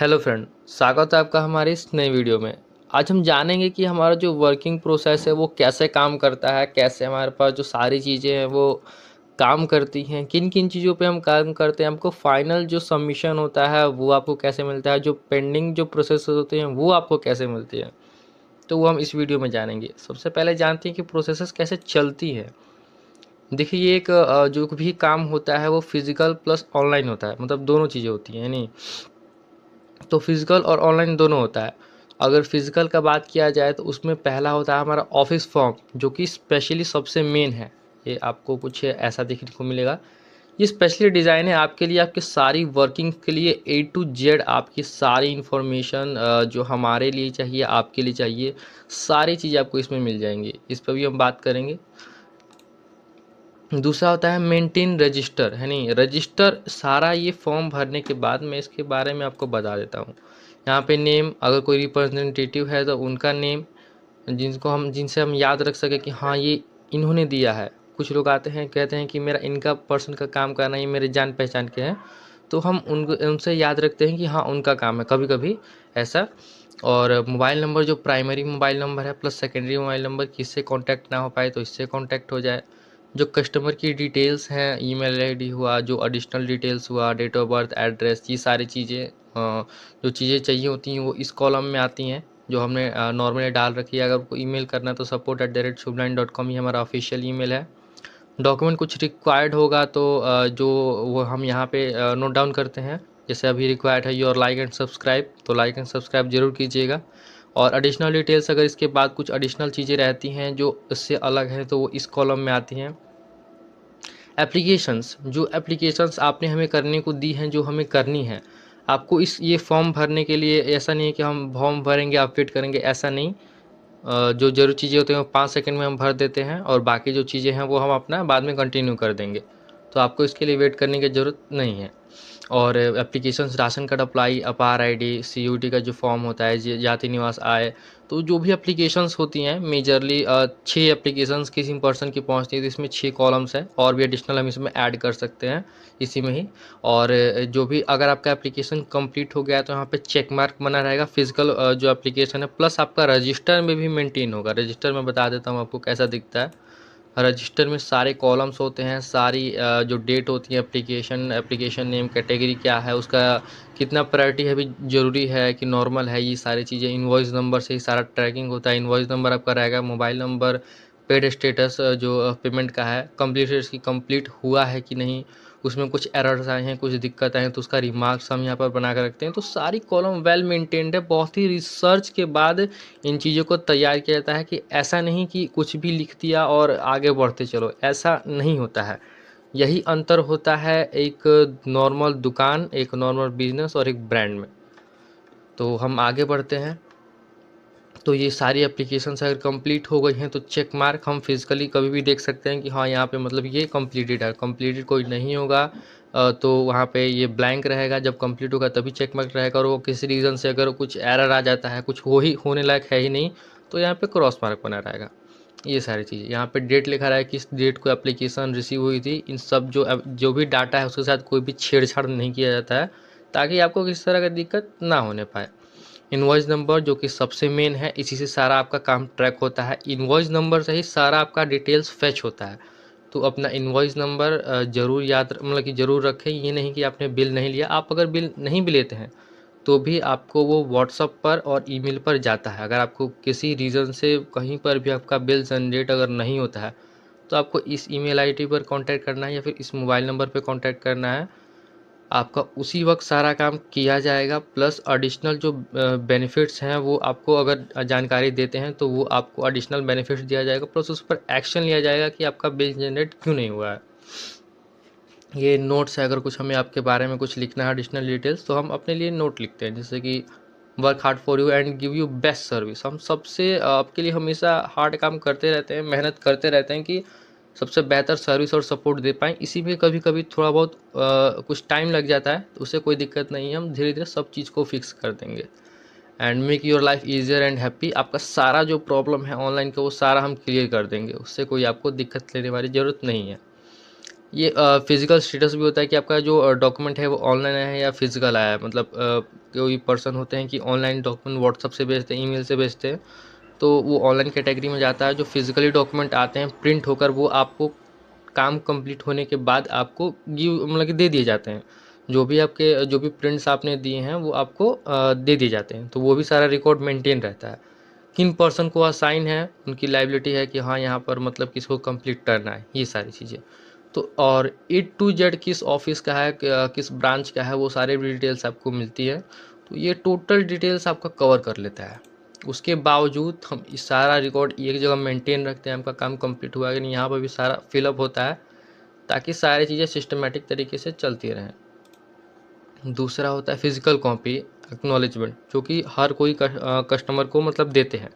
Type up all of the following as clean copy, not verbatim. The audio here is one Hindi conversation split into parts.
हेलो फ्रेंड, स्वागत है आपका हमारे इस नए वीडियो में। आज हम जानेंगे कि हमारा जो वर्किंग प्रोसेस है वो कैसे काम करता है, कैसे हमारे पास जो सारी चीज़ें हैं वो काम करती हैं, किन किन चीज़ों पे हम काम करते हैं, हमको फाइनल जो सबमिशन होता है वो आपको कैसे मिलता है, जो पेंडिंग जो प्रोसेस होते हैं वो आपको कैसे मिलती है। तो वो हम इस वीडियो में जानेंगे। सबसे पहले जानते हैं कि प्रोसेस कैसे चलती है। देखिए ये एक जो भी काम होता है वो फिजिकल प्लस ऑनलाइन होता है, मतलब दोनों चीज़ें होती हैं यानी। तो फिज़िकल और ऑनलाइन दोनों होता है। अगर फिज़िकल का बात किया जाए तो उसमें पहला होता है हमारा ऑफ़िस फॉर्म, जो कि स्पेशली सबसे मेन है। ये आपको कुछ ऐसा देखने को मिलेगा। ये स्पेशली डिज़ाइन है आपके लिए, आपकी सारी वर्किंग के लिए ए टू जेड आपकी सारी इन्फॉर्मेशन जो हमारे लिए चाहिए, आपके लिए चाहिए, सारी चीज़ें आपको इसमें मिल जाएँगी। इस पे भी हम बात करेंगे। दूसरा होता है मेंटेन रजिस्टर, है नहीं। रजिस्टर सारा ये फॉर्म भरने के बाद मैं इसके बारे में आपको बता देता हूँ। यहाँ पे नेम, अगर कोई रिप्रेजेंटेटिव है तो उनका नेम, जिनसे हम याद रख सके कि हाँ ये इन्होंने दिया है। कुछ लोग आते हैं कहते हैं कि मेरा इनका पर्सन का काम करना, ये मेरे जान पहचान के हैं, तो हम उनसे याद रखते हैं कि हाँ उनका काम है, कभी कभी ऐसा। और मोबाइल नंबर, जो प्राइमरी मोबाइल नंबर है प्लस सेकेंडरी मोबाइल नंबर, किससे कांटेक्ट ना हो पाए तो इससे कांटेक्ट हो जाए। जो कस्टमर की डिटेल्स हैं, ईमेल आईडी हुआ, जो एडिशनल डिटेल्स हुआ, डेट ऑफ बर्थ, एड्रेस, ये सारी चीज़ें जो चीज़ें चाहिए होती हैं वो इस कॉलम में आती हैं, जो हमने नॉर्मली डाल रखी है। अगर आपको ईमेल करना है तो support@shubhline.com ही हमारा ऑफिशियल ईमेल है। डॉक्यूमेंट कुछ रिक्वायर्ड होगा तो जो वो हम यहाँ पे नोट डाउन करते हैं। जैसे अभी रिक्वायर्ड है योर लाइक एंड सब्सक्राइब, तो लाइक एंड सब्सक्राइब जरूर कीजिएगा। और एडिशनल डिटेल्स, अगर इसके बाद कुछ एडिशनल चीज़ें रहती हैं जो इससे अलग हैं तो वो इस कॉलम में आती हैं। एप्लीकेशंस, जो एप्लीकेशंस आपने हमें करने को दी हैं, जो हमें करनी है आपको इस ये फॉर्म भरने के लिए, ऐसा नहीं है कि हम फॉर्म भरेंगे आप वेट करेंगे, ऐसा नहीं। जो ज़रूरी चीज़ें होती हैं वो 5 सेकंड में हम भर देते हैं और बाकी जो चीज़ें हैं वो हम अपना बाद में कंटिन्यू कर देंगे। तो आपको इसके लिए वेट करने की ज़रूरत नहीं है। और एप्लीकेशंस, राशन कार्ड अप्लाई, अपार आईडी, सीयूटी का जो फॉर्म होता है, जाति निवास आय, तो जो भी एप्लीकेशंस होती हैं मेजरली 6 एप्लीकेशंस किसी पर्सन की पहुंचती है, तो इसमें 6 कॉलम्स हैं और भी एडिशनल हम इसमें ऐड कर सकते हैं इसी में ही। और जो भी अगर आपका एप्लीकेशन कंप्लीट हो गया है तो यहाँ पे चेक मार्क बना रहेगा। फिजिकल जो एप्लीकेशन है प्लस आपका रजिस्टर में भी मेंटेन होगा। रजिस्टर में बता देता हूँ आपको कैसा दिखता है। रजिस्टर में सारे कॉलम्स होते हैं, सारी जो डेट होती है, एप्लीकेशन नेम, कैटेगरी क्या है उसका, कितना प्रायोरिटी है भी ज़रूरी है कि नॉर्मल है, ये सारी चीज़ें। इनवॉइस नंबर से ही सारा ट्रैकिंग होता है। इनवॉइस नंबर आपका रहेगा, मोबाइल नंबर, पेड स्टेटस जो पेमेंट का है, कंप्लीट की कंप्लीट हुआ है कि नहीं, उसमें कुछ एरर्स आए हैं, कुछ दिक्कत आए हैं तो उसका रिमार्क्स हम यहाँ पर बना कर रखते हैं। तो सारी कॉलम वेल मेंटेन्ड है। बहुत ही रिसर्च के बाद इन चीज़ों को तैयार किया जाता है, कि ऐसा नहीं कि कुछ भी लिख दिया और आगे बढ़ते चलो, ऐसा नहीं होता है। यही अंतर होता है एक नॉर्मल दुकान, एक नॉर्मल बिजनेस और एक ब्रांड में। तो हम आगे बढ़ते हैं। तो ये सारी एप्लीकेशंस अगर कंप्लीट हो गई हैं तो चेक मार्क हम फिजिकली कभी भी देख सकते हैं कि हाँ यहाँ पे मतलब ये कंप्लीटेड है। कंप्लीटेड कोई नहीं होगा तो वहाँ पे ये ब्लैंक रहेगा। जब कंप्लीट होगा तभी चेक मार्क रहेगा। और वो किसी रीज़न से अगर कुछ एरर आ जाता है, कुछ हो ही होने लायक है ही नहीं, तो यहाँ पे क्रॉस मार्क बना रहेगा। ये सारी चीज़ें यहाँ पे डेट लिखा रहा है, किस डेट को एप्लीकेशन रिसीव हुई थी। इन सब जो भी डाटा है उसके साथ कोई भी छेड़छाड़ नहीं किया जाता है, ताकि आपको किसी तरह की दिक्कत ना होने पाए। इनवॉइस नंबर जो कि सबसे मेन है, इसी से सारा आपका काम ट्रैक होता है। इनवॉइस नंबर से ही सारा आपका डिटेल्स फैच होता है। तो अपना इनवॉइस नंबर ज़रूर याद, मतलब कि ज़रूर रखें। ये नहीं कि आपने बिल नहीं लिया, आप अगर बिल नहीं भी लेते हैं तो भी आपको वो व्हाट्सअप पर और ईमेल पर जाता है। अगर आपको किसी रीज़न से कहीं पर भी आपका बिल जनरेट अगर नहीं होता है तो आपको इस ईमेल आईडी पर कांटेक्ट करना है या फिर इस मोबाइल नंबर पर कांटेक्ट करना है। आपका उसी वक्त सारा काम किया जाएगा। प्लस एडिशनल जो बेनिफिट्स हैं वो आपको अगर जानकारी देते हैं तो वो आपको एडिशनल बेनिफिट्स दिया जाएगा, प्लस उस पर एक्शन लिया जाएगा कि आपका बिल जनरेट क्यों नहीं हुआ है। ये नोट्स है, अगर कुछ हमें आपके बारे में कुछ लिखना है एडिशनल डिटेल्स तो हम अपने लिए नोट लिखते हैं, जैसे कि work hard for you and give you best service. हम सबसे आपके लिए हमेशा हार्ड काम करते रहते हैं, मेहनत करते रहते हैं कि सबसे बेहतर सर्विस और सपोर्ट दे पाएँ। इसी में कभी कभी थोड़ा बहुत कुछ टाइम लग जाता है, तो उससे कोई दिक्कत नहीं है, हम धीरे धीरे सब चीज़ को फिक्स कर देंगे। And make your life easier and happy. आपका सारा जो प्रॉब्लम है ऑनलाइन का वो सारा हम क्लियर कर देंगे, उससे कोई आपको दिक्कत लेने वाली ज़रूरत नहीं है। ये फिज़िकल स्टेटस भी होता है कि आपका जो डॉक्यूमेंट है वो ऑनलाइन आया है या फिज़िकल आया है। मतलब कोई पर्सन होते हैं कि ऑनलाइन डॉक्यूमेंट व्हाट्सएप से भेजते हैं, ईमेल से भेजते हैं, तो वो ऑनलाइन कैटेगरी में जाता है। जो फिज़िकली डॉक्यूमेंट आते हैं प्रिंट होकर, वो आपको काम कंप्लीट होने के बाद आपको गिव मतलब कि दे दिए जाते हैं। जो भी प्रिंट्स आपने दिए हैं वो आपको दे दिए जाते हैं, तो वो भी सारा रिकॉर्ड मेंटेन रहता है। किन पर्सन को असाइन है, उनकी लायबिलिटी है कि हाँ यहाँ पर मतलब किसको कंप्लीट करना है, ये सारी चीज़ें। तो और ए टू जेड किस ऑफिस का है, किस ब्रांच का है, वो सारे भी डिटेल्स आपको मिलती है। तो ये टोटल डिटेल्स आपका कवर कर लेता है। उसके बावजूद हम इस सारा रिकॉर्ड एक जगह मेंटेन रखते हैं, आपका काम कंप्लीट हुआ कि नहीं, यहाँ पर भी सारा फिलअप होता है, ताकि सारी चीज़ें सिस्टमेटिक तरीके से चलती रहें। दूसरा होता है फिजिकल कॉपी एक्नॉलेजमेंट, जो कि हर कोई कस्टमर को मतलब देते हैं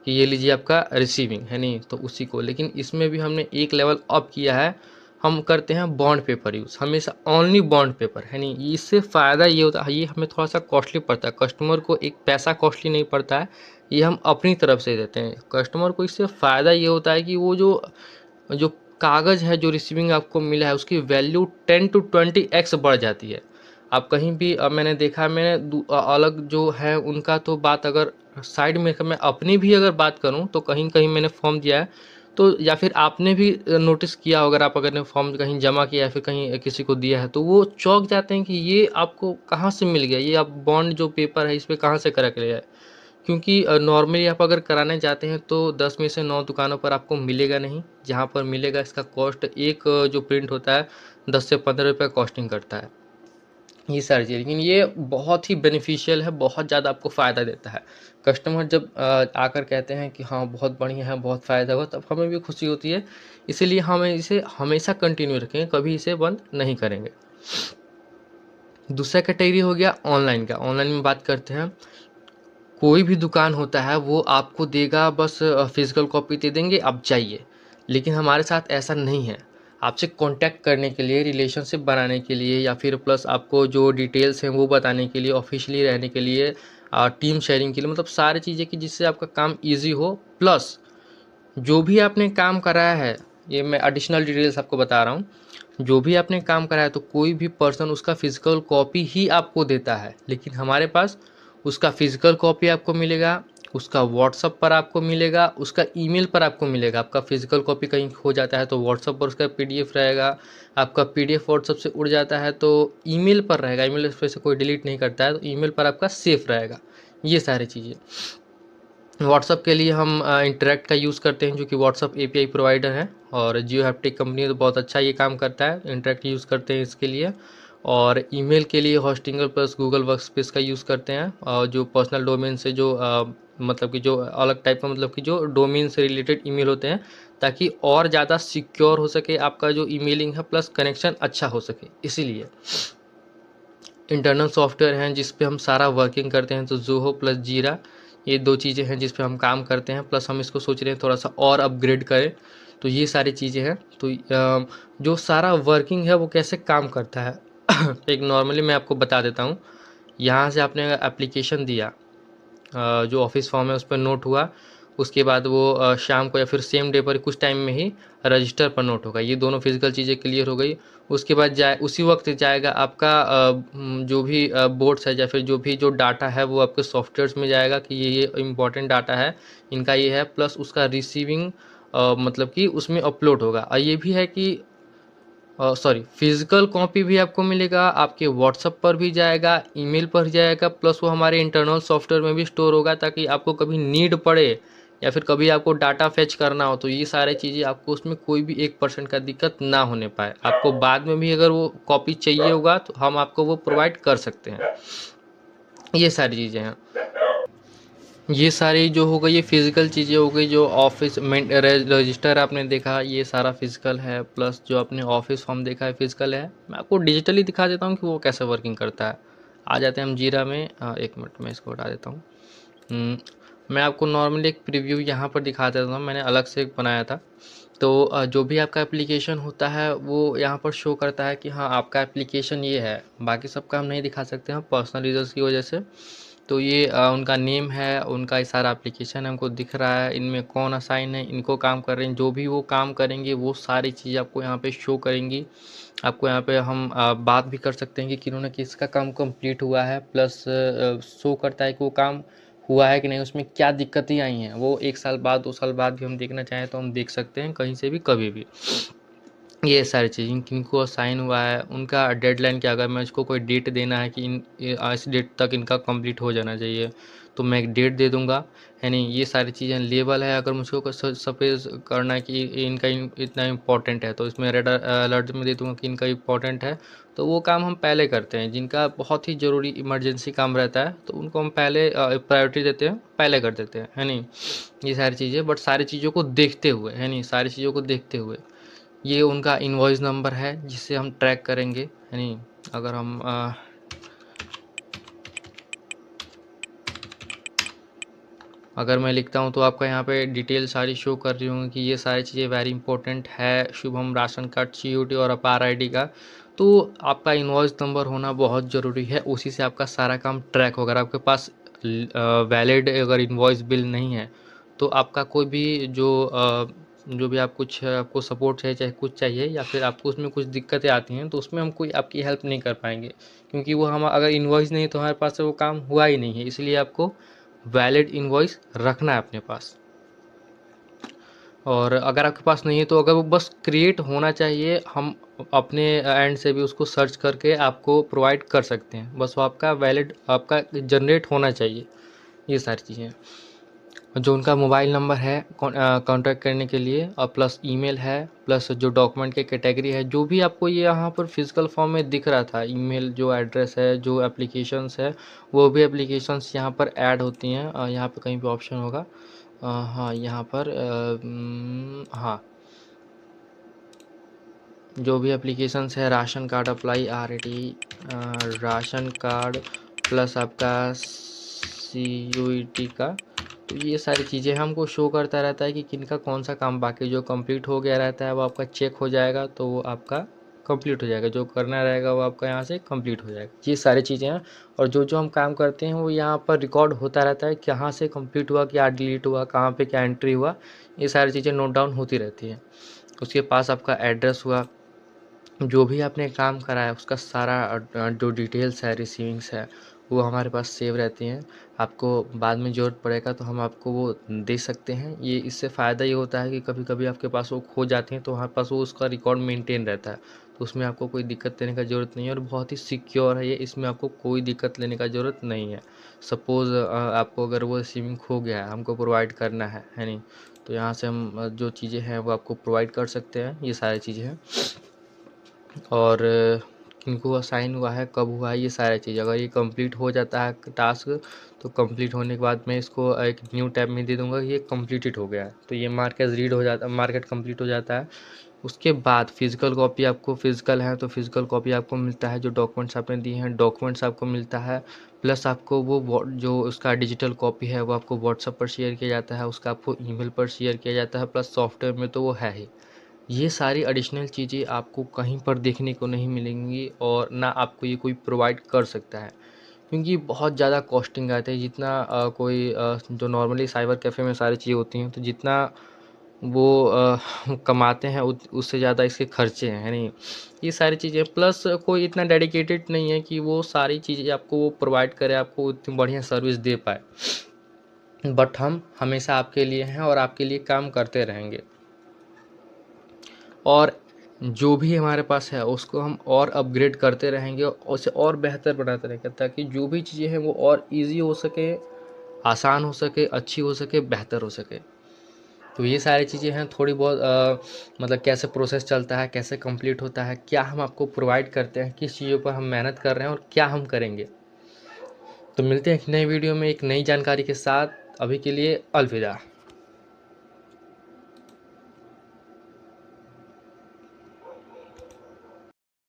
कि ये लीजिए आपका रिसीविंग है नहीं, तो उसी को। लेकिन इसमें भी हमने एक लेवल अप किया है, हम करते हैं बॉन्ड पेपर यूज़, हमेशा ओनली बॉन्ड पेपर है नहीं। इससे फ़ायदा ये होता है, ये हमें थोड़ा सा कॉस्टली पड़ता है, कस्टमर को एक पैसा कॉस्टली नहीं पड़ता है, ये हम अपनी तरफ से देते हैं कस्टमर को। इससे फ़ायदा ये होता है कि वो जो जो कागज़ है, जो रिसीविंग आपको मिला है, उसकी वैल्यू 10 टू 20x बढ़ जाती है। आप कहीं भी मैंने देखा, अलग जो है उनका तो बात, अगर साइड में मैं अपनी भी अगर बात करूं, तो कहीं कहीं मैंने फॉर्म दिया है, तो या फिर आपने भी नोटिस किया हो, अगर ने फॉर्म कहीं जमा किया है, फिर कहीं किसी को दिया है, तो वो चौंक जाते हैं कि ये आपको कहाँ से मिल गया, ये आप बॉन्ड जो पेपर है इस पर कहाँ से करा के लिया है। क्योंकि नॉर्मली आप अगर कराने जाते हैं तो 10 में से 9 दुकानों पर आपको मिलेगा नहीं। जहाँ पर मिलेगा, इसका कॉस्ट एक जो प्रिंट होता है 10 से 15 रुपये कॉस्टिंग करता है, ये सारी चीज़। लेकिन ये बहुत ही बेनिफिशियल है, बहुत ज़्यादा आपको फ़ायदा देता है। कस्टमर जब आकर कहते हैं कि हाँ बहुत बढ़िया है, बहुत फ़ायदा हुआ, तब हमें भी खुशी होती है। इसीलिए हमें इसे हमेशा कंटिन्यू रखेंगे, कभी इसे बंद नहीं करेंगे। दूसरा कैटेगरी हो गया ऑनलाइन का। ऑनलाइन में बात करते हैं, कोई भी दुकान होता है वो आपको देगा, बस फिजिकल कॉपी दे देंगे, आप जाइए। लेकिन हमारे साथ ऐसा नहीं है। आपसे कांटेक्ट करने के लिए, रिलेशनशिप बनाने के लिए, या फिर प्लस आपको जो डिटेल्स हैं वो बताने के लिए, ऑफिशियली रहने के लिए, टीम शेयरिंग के लिए, मतलब सारी चीज़ें कि जिससे आपका काम ईजी हो। प्लस जो भी आपने काम कराया है, ये मैं एडिशनल डिटेल्स आपको बता रहा हूँ, जो भी आपने काम कराया है, तो कोई भी पर्सन उसका फिजिकल कॉपी ही आपको देता है। लेकिन हमारे पास उसका फिजिकल कॉपी आपको मिलेगा, उसका व्हाट्सअप पर आपको मिलेगा, उसका ईमेल पर आपको मिलेगा। आपका फिजिकल कॉपी कहीं खो जाता है तो व्हाट्सअप पर उसका पीडीएफ रहेगा, आपका पीडीएफ व्हाट्सअप से उड़ जाता है तो ईमेल पर रहेगा, ईमेल पर से कोई डिलीट नहीं करता है तो ईमेल पर आपका सेफ रहेगा। ये सारी चीज़ें। व्हाट्सअप के लिए हम इंटरेक्ट का यूज़ करते हैं, जो कि व्हाट्सअप एपीआई प्रोवाइडर है, और जियो हैप्टिक कंपनी तो बहुत अच्छा ये काम करता है, इंटरेक्ट यूज़ करते हैं इसके लिए। और ईमेल के लिए होस्टिंगर प्लस गूगल वर्कस्पेस का यूज़ करते हैं, और जो पर्सनल डोमेन से जो मतलब कि जो अलग टाइप का, मतलब कि जो डोमेन से रिलेटेड ईमेल होते हैं, ताकि और ज़्यादा सिक्योर हो सके आपका जो ईमेलिंग है, प्लस कनेक्शन अच्छा हो सके। इसीलिए इंटरनल सॉफ्टवेयर हैं जिस पे हम सारा वर्किंग करते हैं, तो ज़ोहो प्लस जीरा, ये 2 चीज़ें हैं जिस पे हम काम करते हैं। प्लस हम इसको सोच रहे हैं थोड़ा सा और अपग्रेड करें, तो ये सारी चीज़ें हैं। तो जो सारा वर्किंग है वो कैसे काम करता है एक नॉर्मली मैं आपको बता देता हूँ। यहाँ से आपने एप्लीकेशन दिया, जो ऑफिस फॉर्म है उस पर नोट हुआ, उसके बाद वो शाम को या फिर सेम डे पर कुछ टाइम में ही रजिस्टर पर नोट होगा। ये दोनों फिजिकल चीज़ें क्लियर हो गई। उसके बाद उसी वक्त जाएगा आपका जो भी बोर्ड्स है या फिर जो डाटा है वो आपके सॉफ्टवेयर्स में जाएगा कि ये इम्पोर्टेंट डाटा है, इनका ये है, प्लस उसका रिसीविंग मतलब कि उसमें अपलोड होगा। और ये भी है कि सॉरी, फिजिकल कॉपी भी आपको मिलेगा, आपके व्हाट्सएप पर भी जाएगा, ईमेल पर जाएगा, प्लस वो हमारे इंटरनल सॉफ्टवेयर में भी स्टोर होगा, ताकि आपको कभी नीड पड़े या फिर कभी आपको डाटा फेच करना हो, तो ये सारी चीज़ें आपको उसमें कोई भी 1% का दिक्कत ना होने पाए। आपको बाद में भी अगर वो कॉपी चाहिए होगा तो हम आपको वो प्रोवाइड कर सकते हैं। ये सारी चीज़ें हैं। ये सारी जो हो गई, ये फिजिकल चीज़ें हो गई। जो ऑफिस में रजिस्टर आपने देखा, ये सारा फिजिकल है, प्लस जो आपने ऑफिस फॉर्म देखा है फिजिकल है। मैं आपको डिजिटली दिखा देता हूँ कि वो कैसे वर्किंग करता है। आ जाते हैं हम जीरा में, एक मिनट में इसको हटा देता हूँ। मैं आपको नॉर्मली एक प्रीव्यू यहाँ पर दिखा देता हूँ, मैंने अलग से एक बनाया था। तो जो भी आपका एप्लीकेशन होता है वो यहाँ पर शो करता है कि हाँ आपका एप्लीकेशन ये है। बाकी सबका हम नहीं दिखा सकते हैं पर्सनल रीजन्स की वजह से। तो ये उनका नेम है, उनका ये सारा एप्लीकेशन हमको दिख रहा है, इनमें कौन असाइन है, इनको काम कर रहे हैं, जो भी वो काम करेंगे वो सारी चीज़ आपको यहाँ पे शो करेंगी। आपको यहाँ पे हम बात भी कर सकते हैं कि किन्होंने किसका काम कंप्लीट हुआ है, प्लस शो करता है कि वो काम हुआ है कि नहीं, उसमें क्या दिक्कतें आई हैं, वो 1 साल बाद 2 साल बाद भी हम देखना चाहें तो हम देख सकते हैं, कहीं से भी कभी भी। ये सारी चीज़ें किनको असाइन हुआ है, उनका डेडलाइन क्या, अगर मैं इसको कोई डेट देना है कि इस डेट तक इनका कंप्लीट हो जाना चाहिए, तो मैं एक डेट दे दूंगा, है नहीं। ये सारी चीज़ें लेबल है, अगर मुझको सपोज करना है कि इनका इतना इम्पोर्टेंट है, तो इसमें रेड अलर्ट में दे दूंगा कि इनका इम्पोर्टेंट है। तो वो काम हम पहले करते हैं, जिनका बहुत ही ज़रूरी इमरजेंसी काम रहता है तो उनको हम पहले प्रायोरिटी देते हैं, पहले कर देते हैं, है नहीं। ये सारी चीज़ें, बट सारी चीज़ों को देखते हुए, है नहीं, सारी चीज़ों को देखते हुए। ये उनका इनवॉइस नंबर है जिससे हम ट्रैक करेंगे, है नहीं। अगर हम अगर मैं लिखता हूँ तो आपका यहाँ पे डिटेल सारी शो कर रही होंगी कि ये सारी चीज़ें वेरी इंपॉर्टेंट है, शुभम राशन कार्ड, सीयूटी और अपार आईडी का। तो आपका इनवॉइस नंबर होना बहुत ज़रूरी है, उसी से आपका सारा काम ट्रैक होगा। अगर आपके पास वैलिड अगर इनवॉइस बिल नहीं है तो आपका कोई भी जो भी आप कुछ आपको सपोर्ट चाहिए, चाहे कुछ चाहिए या फिर आपको उसमें कुछ दिक्कतें आती हैं, तो उसमें हम कोई आपकी हेल्प नहीं कर पाएंगे, क्योंकि वो हम अगर इनवॉइस नहीं तो हमारे पास से वो काम हुआ ही नहीं है। इसलिए आपको वैलिड इनवॉइस रखना है अपने पास। और अगर आपके पास नहीं है तो अगर वो बस क्रिएट होना चाहिए, हम अपने एंड से भी उसको सर्च करके आपको प्रोवाइड कर सकते हैं, बस वो आपका वैलिड आपका जनरेट होना चाहिए। ये सारी चीज़ें, जो उनका मोबाइल नंबर है कांटेक्ट करने के लिए, और प्लस ईमेल है, प्लस जो डॉक्यूमेंट के कैटेगरी है, जो भी आपको ये यहाँ पर फिजिकल फॉर्म में दिख रहा था, ईमेल, जो एड्रेस है, जो एप्लीकेशंस है, वो भी एप्लीकेशंस यहाँ पर ऐड होती हैं। यहाँ पे कहीं भी ऑप्शन होगा, हाँ यहाँ पर हाँ, जो भी एप्लीकेशंस है, ration card apply ration card, plus आपका CUET का, तो ये सारी चीज़ें हमको शो करता रहता है कि किनका कौन सा काम बाकी, जो कंप्लीट हो गया रहता है वो आपका चेक हो जाएगा, तो वो आपका कंप्लीट हो जाएगा, जो करना रहेगा वो आपका यहाँ से कंप्लीट हो जाएगा। ये सारी चीज़ें हैं, और जो जो हम काम करते हैं वो यहाँ पर रिकॉर्ड होता रहता है, कहाँ से कंप्लीट हुआ, क्या डिलीट हुआ, कहाँ पे क्या एंट्री हुआ, ये सारी चीज़ें नोट डाउन होती रहती हैं। उसके पास आपका एड्रेस हुआ, जो भी आपने काम करा है उसका सारा जो डिटेल्स है, रिसीविंग्स है, वो हमारे पास सेव रहती हैं। आपको बाद में ज़रूरत पड़ेगा तो हम आपको वो दे सकते हैं। ये इससे फ़ायदा ये होता है कि कभी कभी आपके पास वो खो जाते हैं तो हमारे पास वो उसका रिकॉर्ड मेंटेन रहता है, तो उसमें आपको कोई दिक्कत लेने का ज़रूरत नहीं है, और बहुत ही सिक्योर है ये, इसमें आपको कोई दिक्कत लेने का ज़रूरत नहीं है। सपोज़ आपको अगर वो रिसीविंग खो गया है, हमको प्रोवाइड करना है नहीं, तो यहाँ से हम जो चीज़ें हैं वो आपको प्रोवाइड कर सकते हैं। ये सारी चीज़ें हैं, और किनको असाइन हुआ है, कब हुआ है, ये सारी चीज़ अगर ये कंप्लीट हो जाता है टास्क, तो कंप्लीट होने के बाद मैं इसको एक न्यू टैब में दे दूंगा कि ये कंप्लीटेड हो गया है, तो ये मार्केट रीड हो जाता है, मार्केट कंप्लीट हो जाता है। उसके बाद फिजिकल कॉपी, आपको फिजिकल है तो फिजिकल कॉपी आपको मिलता है, जो डॉक्यूमेंट्स आपने दिए हैं डॉक्यूमेंट्स आपको मिलता है, प्लस आपको वो जो उसका डिजिटल कॉपी है वो आपको व्हाट्सएप पर शेयर किया जाता है, उसका आपको ईमेल पर शेयर किया जाता है, प्लस सॉफ्टवेयर में तो वो है ही। ये सारी एडिशनल चीज़ें आपको कहीं पर देखने को नहीं मिलेंगी, और ना आपको ये कोई प्रोवाइड कर सकता है, क्योंकि बहुत ज़्यादा कॉस्टिंग आते हैं। जितना जो नॉर्मली साइबर कैफ़े में सारी चीज़ें होती हैं, तो जितना वो कमाते हैं उससे ज़्यादा इसके खर्चे हैं, है नहीं। ये सारी चीज़ें, प्लस कोई इतना डेडिकेटेड नहीं है कि वो सारी चीज़ें आपको वो प्रोवाइड करे, आपको इतनी बढ़िया सर्विस दे पाए, बट हम हमेशा आपके लिए हैं और आपके लिए काम करते रहेंगे। और जो भी हमारे पास है उसको हम और अपग्रेड करते रहेंगे, और उसे और बेहतर बनाते रहेंगे, ताकि जो भी चीज़ें हैं वो और इजी हो सके, आसान हो सके, अच्छी हो सके, बेहतर हो सके। तो ये सारी चीज़ें हैं, थोड़ी बहुत मतलब कैसे प्रोसेस चलता है, कैसे कंप्लीट होता है, क्या हम आपको प्रोवाइड करते हैं, किस चीज़ों पर हम मेहनत कर रहे हैं और क्या हम करेंगे। तो मिलते हैं एक नई वीडियो में एक नई जानकारी के साथ। अभी के लिए अलविदा।